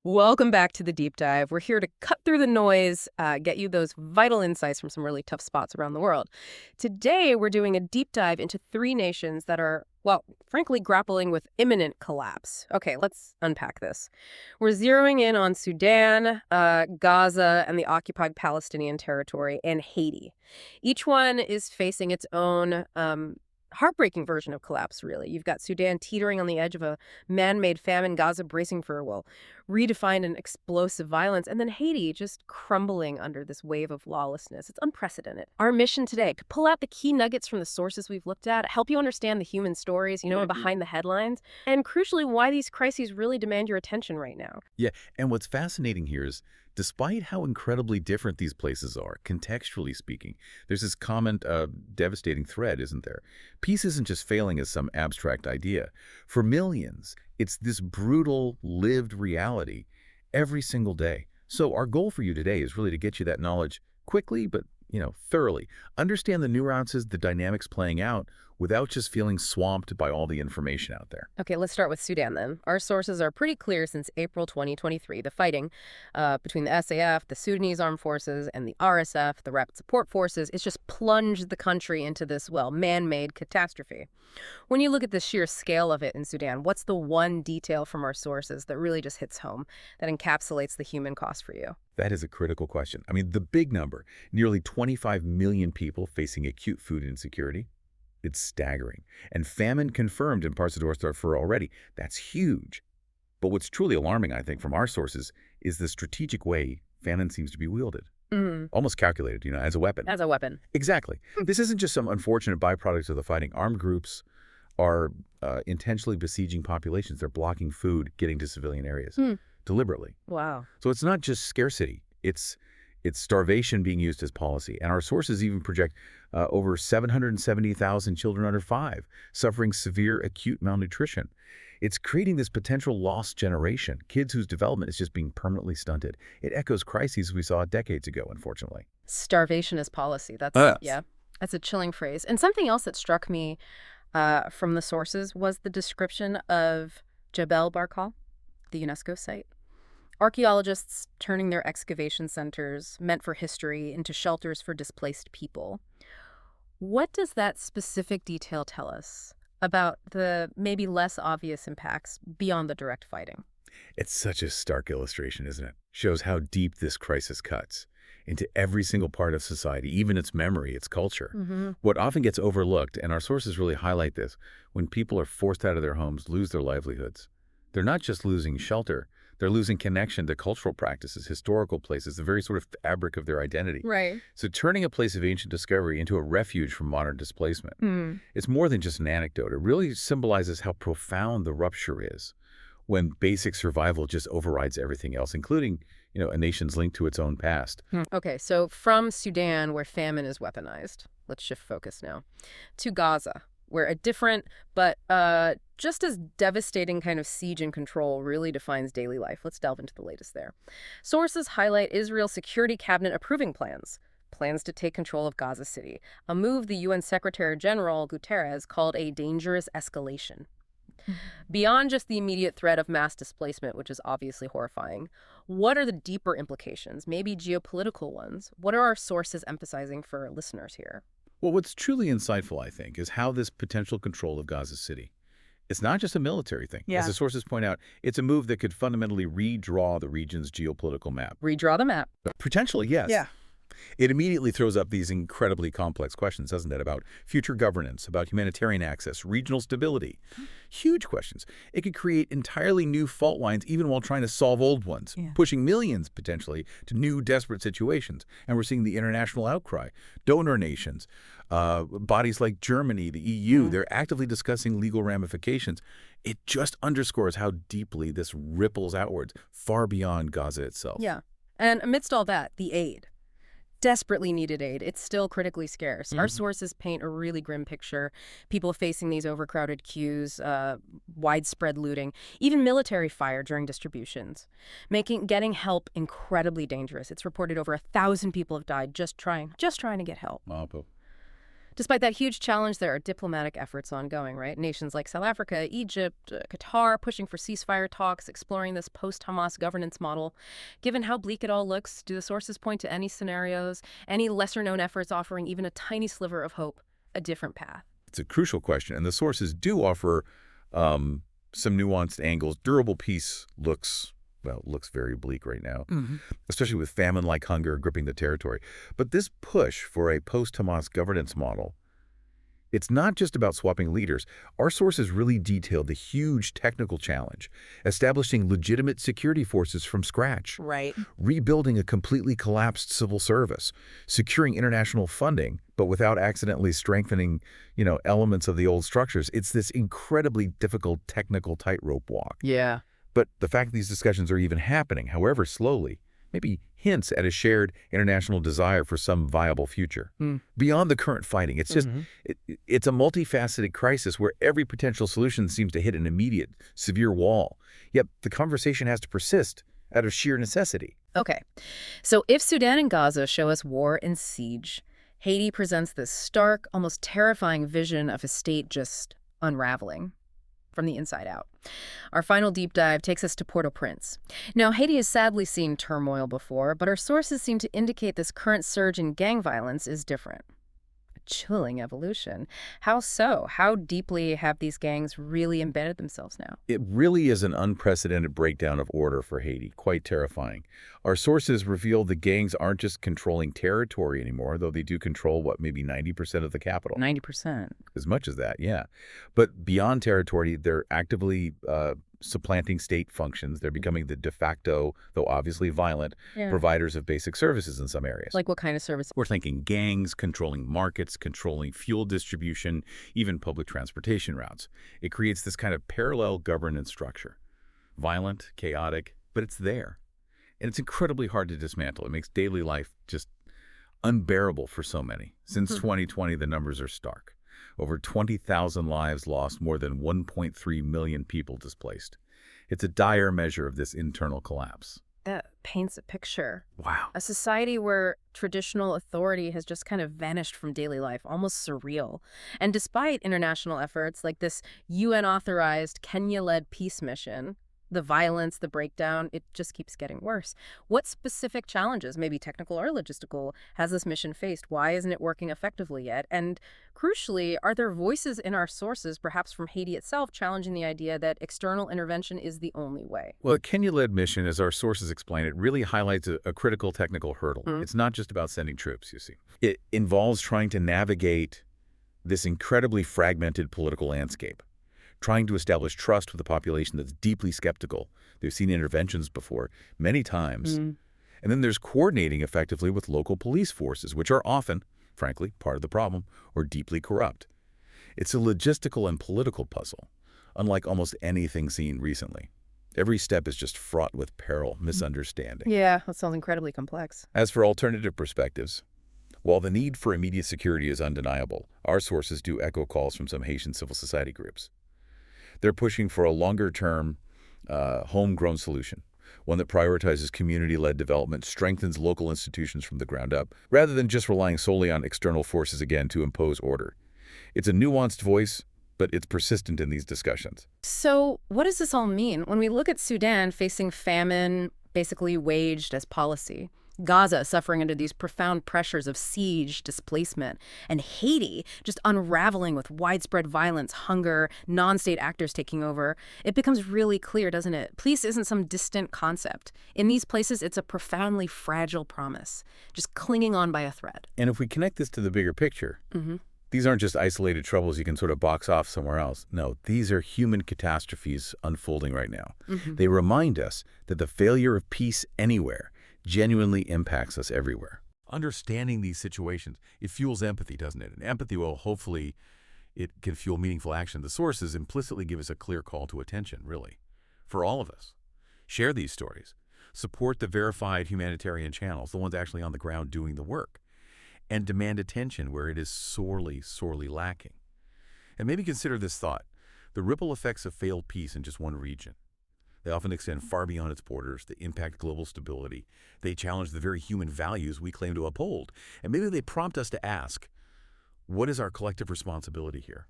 Welcome back to the deep dive. We're here to cut through the noise, get you those vital insights from some really tough spots around the world. Today, we're doing a deep dive into three nations that are, well, frankly, grappling with imminent collapse. Okay, let's unpack this. We're zeroing in on Sudan, Gaza, and the occupied Palestinian territory, and Haiti. Each one is facing its own heartbreaking version of collapse, really. You've got Sudan teetering on the edge of a man-made famine, Gaza bracing for, well, redefined and explosive violence, and then Haiti just crumbling under this wave of lawlessness. It's unprecedented. Our mission today, to pull out the key nuggets from the sources we've looked at, help you understand the human stories, behind the headlines, and crucially, why these crises really demand your attention right now. Yeah, and what's fascinating here is, despite how incredibly different these places are, contextually speaking, there's this common, devastating thread, isn't there? Peace isn't just failing as some abstract idea. For millions, it's this brutal, lived reality every single day. So our goal for you today is really to get you that knowledge quickly, but, thoroughly. Understand the nuances, the dynamics playing out, without just feeling swamped by all the information out there. Okay, let's start with Sudan then. Our sources are pretty clear since April 2023. The fighting between the SAF, the Sudanese Armed Forces, and the RSF, the Rapid Support Forces, it's just plunged the country into this, well, man-made catastrophe. When you look at the sheer scale of it in Sudan, what's the one detail from our sources that really just hits home, that encapsulates the human cost for you? That is a critical question. I mean, the big number, nearly 25 million people facing acute food insecurity. It's staggering. And famine confirmed in parts of Darfur already. That's huge. But what's truly alarming, I think, from our sources, is the strategic way famine seems to be wielded. Almost calculated, as a weapon. As a weapon. Exactly. This isn't just some unfortunate byproduct of the fighting. Armed groups are intentionally besieging populations. They're blocking food getting to civilian areas deliberately. Wow. So it's not just scarcity. It's starvation being used as policy. And our sources even project over 770,000 children under 5 suffering severe acute malnutrition. It's creating this potential lost generation, kids whose development is just being permanently stunted. It echoes crises we saw decades ago, unfortunately. Starvation as policy. Yeah, that's a chilling phrase. And something else that struck me from the sources was the description of Jebel Barkal, the UNESCO site. Archaeologists turning their excavation centers meant for history into shelters for displaced people. What does that specific detail tell us about the maybe less obvious impacts beyond the direct fighting? It's such a stark illustration, isn't it? Shows how deep this crisis cuts into every single part of society, even its memory, its culture. What often gets overlooked, and our sources really highlight this, when people are forced out of their homes, lose their livelihoods, they're not just losing shelter, they're losing connection to cultural practices, historical places, the very sort of fabric of their identity. Right. So turning a place of ancient discovery into a refuge from modern displacement, it's more than just an anecdote. It really symbolizes how profound the rupture is when basic survival just overrides everything else, including, a nation's link to its own past. Okay, so from Sudan, where famine is weaponized, let's shift focus now, to Gaza, where a different but just as devastating kind of siege and control really defines daily life. Let's delve into the latest there. Sources highlight Israel's Security Cabinet approving plans to take control of Gaza City, a move the UN Secretary General Guterres called a dangerous escalation. Beyond just the immediate threat of mass displacement, which is obviously horrifying, what are the deeper implications, maybe geopolitical ones? What are our sources emphasizing for listeners here? Well, what's truly insightful, I think, is how this potential control of Gaza City, it's not just a military thing. Yeah. As the sources point out, it's a move that could fundamentally redraw the region's geopolitical map. Redraw the map. Potentially, yes. Yeah. It immediately throws up these incredibly complex questions, doesn't it, about future governance, about humanitarian access, regional stability. Huge questions. It could create entirely new fault lines even while trying to solve old ones, pushing millions, potentially, to new desperate situations. And we're seeing the international outcry. Donor nations, bodies like Germany, the EU, they're actively discussing legal ramifications. It just underscores how deeply this ripples outwards, far beyond Gaza itself. Yeah. And amidst all that, the aid. Desperately needed aid. It's still critically scarce. Our sources paint a really grim picture. People facing these overcrowded queues, widespread looting, even military fire during distributions, making getting help incredibly dangerous. It's reported over 1,000 people have died just trying to get help. Despite that huge challenge, there are diplomatic efforts ongoing, right? Nations like South Africa, Egypt, Qatar pushing for ceasefire talks, exploring this post-Hamas governance model. Given how bleak it all looks, do the sources point to any scenarios, any lesser-known efforts offering even a tiny sliver of hope, a different path? It's a crucial question, and the sources do offer some nuanced angles. Durable peace looks very bleak right now, especially with famine-like hunger gripping the territory. But this push for a post-Hamas governance model, it's not just about swapping leaders. Our sources really detailed the huge technical challenge, establishing legitimate security forces from scratch, Right. rebuilding a completely collapsed civil service, securing international funding, but without accidentally strengthening, elements of the old structures. It's this incredibly difficult technical tightrope walk. Yeah. But the fact that these discussions are even happening, however slowly, maybe hints at a shared international desire for some viable future. Beyond the current fighting, it's just, it's a multifaceted crisis where every potential solution seems to hit an immediate, severe wall. Yet the conversation has to persist out of sheer necessity. Okay. So if Sudan and Gaza show us war and siege, Haiti presents this stark, almost terrifying vision of a state just unraveling from the inside out. Our final deep dive takes us to Port-au-Prince. Now, Haiti has sadly seen turmoil before, but our sources seem to indicate this current surge in gang violence is different. A chilling evolution. How so? How deeply have these gangs really embedded themselves now? It really is an unprecedented breakdown of order for Haiti, quite terrifying. Our sources reveal the gangs aren't just controlling territory anymore, though they do control, maybe 90% of the capital. 90%. As much as that, yeah. But beyond territory, they're actively supplanting state functions. They're becoming the de facto, though obviously violent, providers of basic services in some areas. Like what kind of service? We're thinking gangs, controlling markets, controlling fuel distribution, even public transportation routes. It creates this kind of parallel governance structure. Violent, chaotic, but it's there. And it's incredibly hard to dismantle. It makes daily life just unbearable for so many. Since 2020, the numbers are stark. Over 20,000 lives lost, more than 1.3 million people displaced. It's a dire measure of this internal collapse. That paints a picture. Wow. A society where traditional authority has just kind of vanished from daily life, almost surreal. And despite international efforts like this UN-authorized, Kenya-led peace mission, the violence, the breakdown, it just keeps getting worse. What specific challenges, maybe technical or logistical, has this mission faced? Why isn't it working effectively yet? And crucially, are there voices in our sources, perhaps from Haiti itself, challenging the idea that external intervention is the only way? Well, a Kenya-led mission, as our sources explain, it really highlights a critical technical hurdle. It's not just about sending troops, you see. It involves trying to navigate this incredibly fragmented political landscape, trying to establish trust with a population that's deeply skeptical. They've seen interventions before, many times. And then there's coordinating effectively with local police forces, which are often, frankly, part of the problem, or deeply corrupt. It's a logistical and political puzzle, unlike almost anything seen recently. Every step is just fraught with peril, misunderstanding. Yeah, that sounds incredibly complex. As for alternative perspectives, while the need for immediate security is undeniable, our sources do echo calls from some Haitian civil society groups. They're pushing for a longer-term, homegrown solution, one that prioritizes community-led development, strengthens local institutions from the ground up, rather than just relying solely on external forces again to impose order. It's a nuanced voice, but it's persistent in these discussions. So what does this all mean? When we look at Sudan facing famine, basically waged as policy, Gaza suffering under these profound pressures of siege, displacement, and Haiti just unraveling with widespread violence, hunger, non-state actors taking over, it becomes really clear, doesn't it? Peace isn't some distant concept. In these places, it's a profoundly fragile promise, just clinging on by a thread. And if we connect this to the bigger picture, these aren't just isolated troubles you can sort of box off somewhere else. No, these are human catastrophes unfolding right now. They remind us that the failure of peace anywhere genuinely impacts us everywhere. Understanding these situations, it fuels empathy, doesn't it? And empathy will hopefully, it can fuel meaningful action. The sources implicitly give us a clear call to attention, really, for all of us. Share these stories. Support the verified humanitarian channels, the ones actually on the ground doing the work, and demand attention where it is sorely, sorely lacking. And maybe consider this thought: the ripple effects of failed peace in just one region. They often extend far beyond its borders. They impact global stability. They challenge the very human values we claim to uphold. And maybe they prompt us to ask, What is our collective responsibility here?